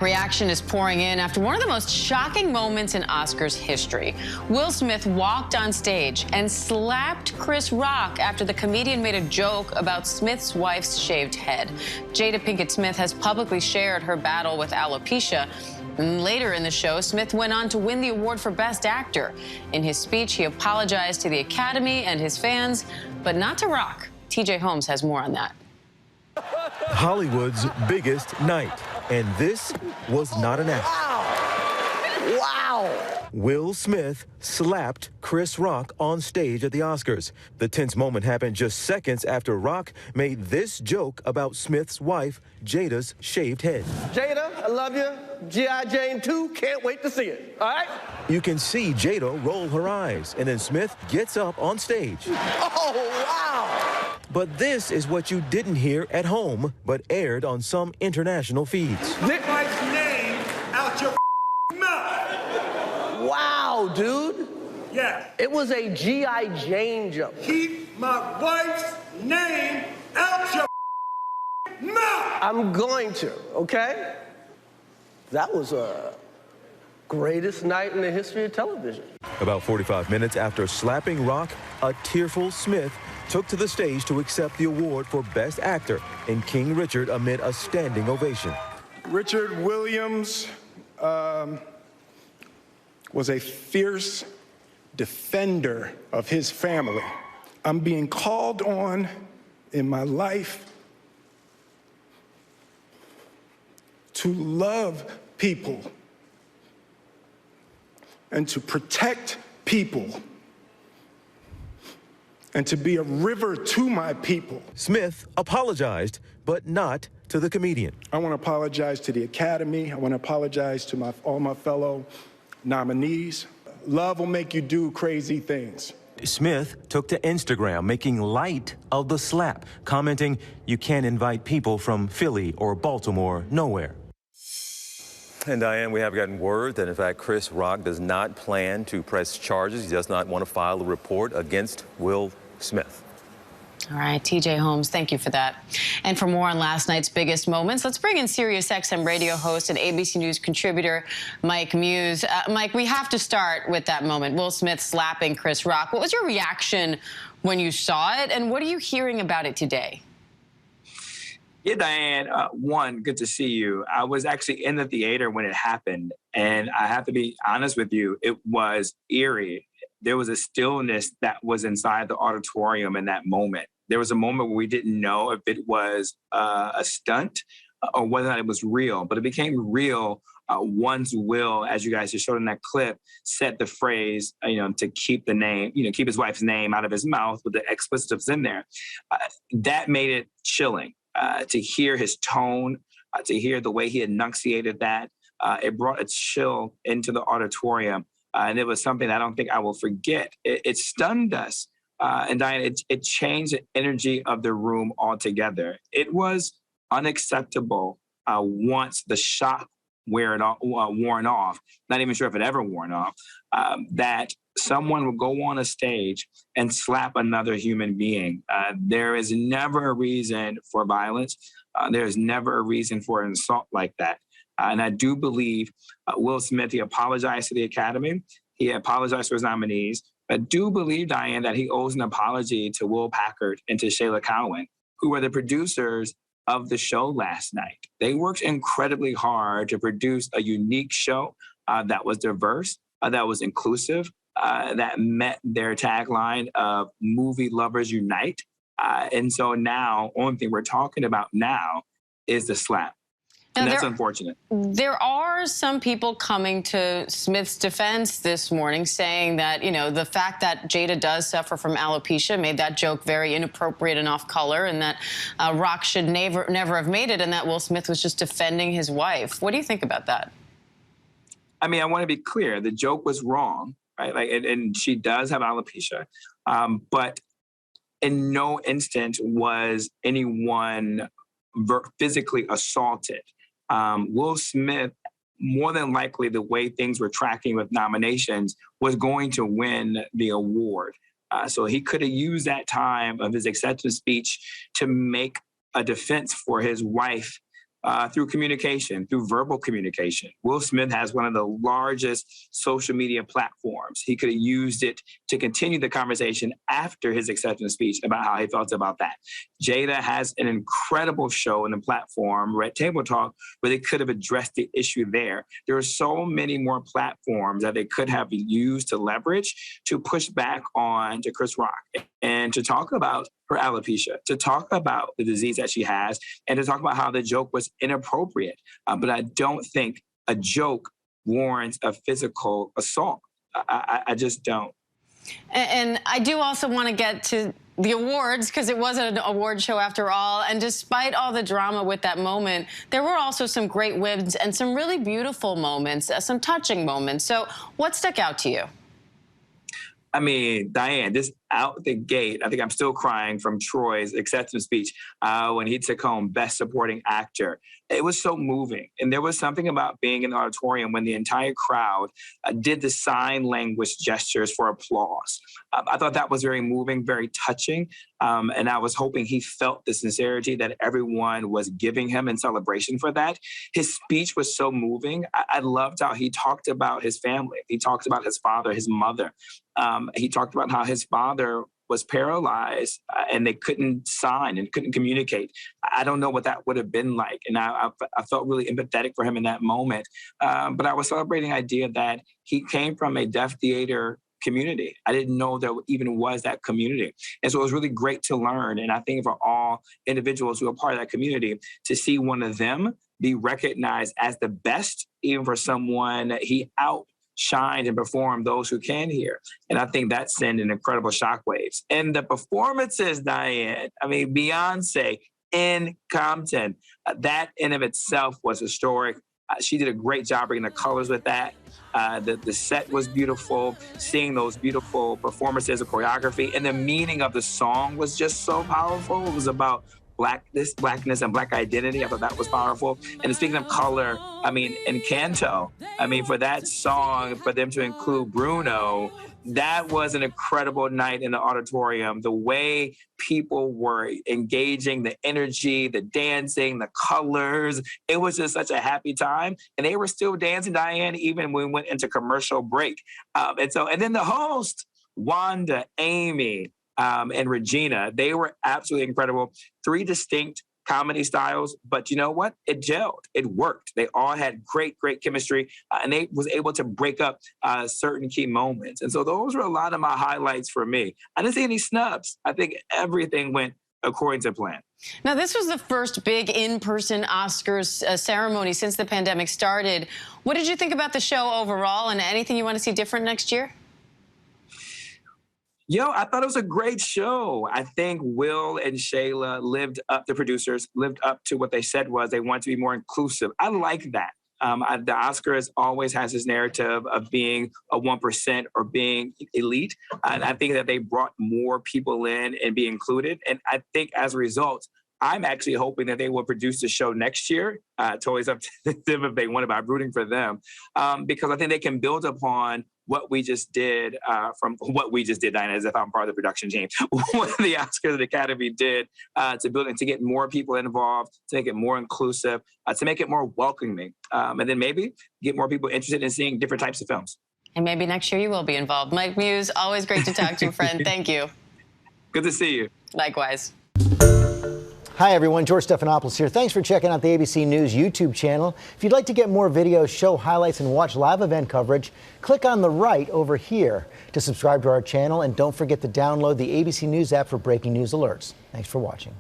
Reaction is pouring in after one of the most shocking moments in Oscars history. Will Smith walked on stage and slapped Chris Rock after the comedian made a joke about Smith's wife's shaved head. Jada Pinkett Smith has publicly shared her battle with alopecia. And later in the show, Smith went on to win the award for Best Actor. In his speech, he apologized to the Academy and his fans, but not to Rock. TJ Holmes has more on that. Hollywood's biggest night, and this was not an act. Wow! Will Smith slapped Chris Rock on stage at the Oscars. The tense moment happened just seconds after Rock made this joke about Smith's wife, Jada's shaved head. Jada, I love you. G.I. Jane 2, can't wait to see it, all right? You can see Jada roll her eyes, and then Smith gets up on stage. Oh, wow! But this is what you didn't hear at home, but aired on some international feeds. Get my name out your mouth. Wow, dude. Yeah. It was a G.I. Jane joke. Keep my wife's name out your mouth. I'm going to, okay? That was a greatest night in the history of television. About 45 minutes after slapping Rock, a tearful Smith took to the stage to accept the award for Best Actor in King Richard amid a standing ovation. Richard Williams was a fierce defender of his family. I'm being called on in my life to love people and to protect people and to be a river to my people. Smith apologized, but not to the comedian. I want to apologize to the Academy. I want to apologize to all my fellow nominees. Love will make you do crazy things. Smith took to Instagram, making light of the slap, commenting, "You can't invite people from Philly or Baltimore nowhere." And Diane, we have gotten word that, in fact, Chris Rock does not plan to press charges. He does not want to file a report against Will Smith. All right, TJ Holmes, thank you for that. And for more on last night's biggest moments, let's bring in SiriusXM radio host and ABC News contributor Mike Muse. Mike, we have to start with that moment, Will Smith slapping Chris Rock. What was your reaction when you saw it, and what are you hearing about it today? Yeah, Diane, one, good to see you. I was actually in the theater when it happened, and I have to be honest with you, it was eerie. There was a stillness that was inside the auditorium in that moment. There was a moment where we didn't know if it was a stunt or whether or not it was real, but it became real once Will, as you guys just showed in that clip, said the phrase, to keep the name, keep his wife's name out of his mouth with the explicitives in there. That made it chilling. To hear his tone, to hear the way he enunciated that, it brought a chill into the auditorium. And it was something I don't think I will forget. It stunned us. And Diane, it changed the energy of the room altogether. It was unacceptable once the shock worn off, not even sure if it ever worn off, that someone would go on a stage and slap another human being. There is never a reason for violence. There is never a reason for an assault like that. And I do believe Will Smith, he apologized to the Academy. He apologized to his nominees. I do believe, Diane, that he owes an apology to Will Packard and to Shayla Cowan, who were the producers of the show last night. They worked incredibly hard to produce a unique show that was diverse, that was inclusive, that met their tagline of movie lovers unite. And so now, only thing we're talking about now is the slap. And that's unfortunate. There are some people coming to Smith's defense this morning saying that, the fact that Jada does suffer from alopecia made that joke very inappropriate and off color, and that Rock should never have made it, and that Will Smith was just defending his wife. What do you think about that? I mean, I want to be clear. The joke was wrong, right? And she does have alopecia, but in no instance was anyone physically assaulted. Will Smith, more than likely, the way things were tracking with nominations, was going to win the award. So he could have used that time of his acceptance speech to make a defense for his wife through communication, through verbal communication. Will Smith has one of the largest social media platforms. He could have used it to continue the conversation after his acceptance speech about how he felt about that. Jada has an incredible show and a platform, Red Table Talk, where they could have addressed the issue there. There are so many more platforms that they could have used to leverage to push back on to Chris Rock and to talk about her alopecia, to talk about the disease that she has, and to talk about how the joke was inappropriate. But I don't think a joke warrants a physical assault. I just don't. And I do also want to get to the awards, because it was an award show after all. And despite all the drama with that moment, there were also some great wins and some really beautiful moments, some touching moments. So what stuck out to you? I mean, Diane, just out the gate, I think I'm still crying from Troy's acceptance speech when he took home Best Supporting Actor. It was so moving. And there was something about being in the auditorium when the entire crowd did the sign language gestures for applause. I thought that was very moving, very touching. And I was hoping he felt the sincerity that everyone was giving him in celebration for that. His speech was so moving. I loved how he talked about his family. He talked about his father, his mother. He talked about how his father was paralyzed and they couldn't sign and couldn't communicate. I don't know what that would have been like. And I felt really empathetic for him in that moment. But I was celebrating the idea that he came from a deaf theater community. I didn't know there even was that community. And so it was really great to learn. And I think for all individuals who are part of that community, to see one of them be recognized as the best, even for someone he outshined and performed those who can hear. And I think that sent an incredible shockwaves. And the performances, Diane, I mean, Beyonce in Compton, that in of itself was historic. She did a great job bringing the colors with that. The set was beautiful, seeing those beautiful performances of choreography, and the meaning of the song was just so powerful. It was about blackness and black identity. I thought that was powerful. And speaking of color, I mean, Encanto, I mean, for that song, for them to include Bruno, that was an incredible night in the auditorium. The way people were engaging, the energy, the dancing, the colors, it was just such a happy time. And they were still dancing, Diane, even when we went into commercial break. And then the host, Wanda, Amy, and Regina, they were absolutely incredible. 3 distinct comedy styles, but you know what? It gelled. It worked. They all had great chemistry, and they was able to break up certain key moments. And so those were a lot of my highlights for me. I didn't see any snubs. I think everything went according to plan. Now, this was the first big in-person Oscars ceremony since the pandemic started. What did you think about the show overall, and anything you want to see different next year? I thought it was a great show. I think Will and Shayla the producers lived up to what they said was they wanted to be more inclusive. I like that. The Oscars always has this narrative of being a 1% or being elite. And I think that they brought more people in and be included. And I think as a result, I'm actually hoping that they will produce the show next year. It's always up to them if they want it, but I'm rooting for them. Because I think they can build upon what we just did, Diana, as if I'm part of the production team, what the Oscars and Academy did to build and to get more people involved, to make it more inclusive, to make it more welcoming, and then maybe get more people interested in seeing different types of films. And maybe next year you will be involved. Mike Muse, always great to talk to you, friend. Thank you. Good to see you. Likewise. Hi, everyone. George Stephanopoulos here. Thanks for checking out the ABC News YouTube channel. If you'd like to get more videos, show highlights, and watch live event coverage, click on the right over here to subscribe to our channel. And don't forget to download the ABC News app for breaking news alerts. Thanks for watching.